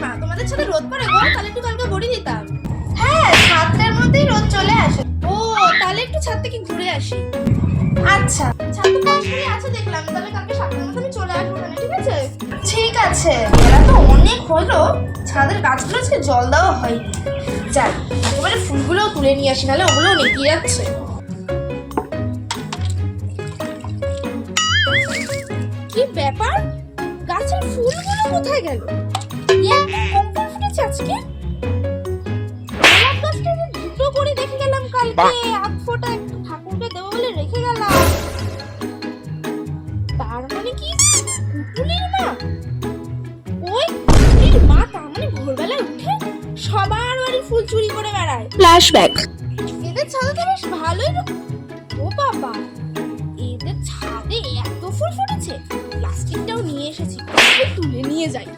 মা, তোমাদের ছাদে রোদ পড়ে গো? তাহলে একটু কালকে বড়ি দিতাম। হ্যাঁ, 7টার মধ্যেই রোদ চলে আসে। ও, তাহলে একটু ছাদ থেকে ঘুরে আসি। আচ্ছা, ছাদ তো পাশেই আছে দেখলাম, তাহলে কালকে 7টার মধ্যে আমি চলে আসবো, মানে ঠিক আছে? ঠিক আছে। বেলা তো অনেক হলো, ছাদের গাছগুলো আজকে জল দেওয়া হয়নি। যাই, এবারে ফুলগুলোও তুলে নিয়ে আসি, নাহলে ওগুলোও নেতিয়ে যাচ্ছে। কি ব্যাপার, গাছের ফুলগুলো কোথায় গেল? কোন ফুল ফুটেছে আজকে? গোলাপ গাছটা যে দুটো করে রেখে গেলাম কালকে, আধ ফোঁটা একটু ঠাকুরকে দেবো বলে রেখে গেলাম। তার মানে কি পুতুলির মা? ওই পুতুলির মা তার মানে ভোরবেলায় উঠে সবার বাড়ি ফুল চুরি করে বেড়ায়। ফ্ল্যাশব্যাক। এদের ছাদে তো বেশ ভালোই ও বাবা, এদের ছাদে এত ফুল ফুটেছে। প্লাস্টিকটাও নিয়ে এসেছি, তুলে নিয়ে যাই।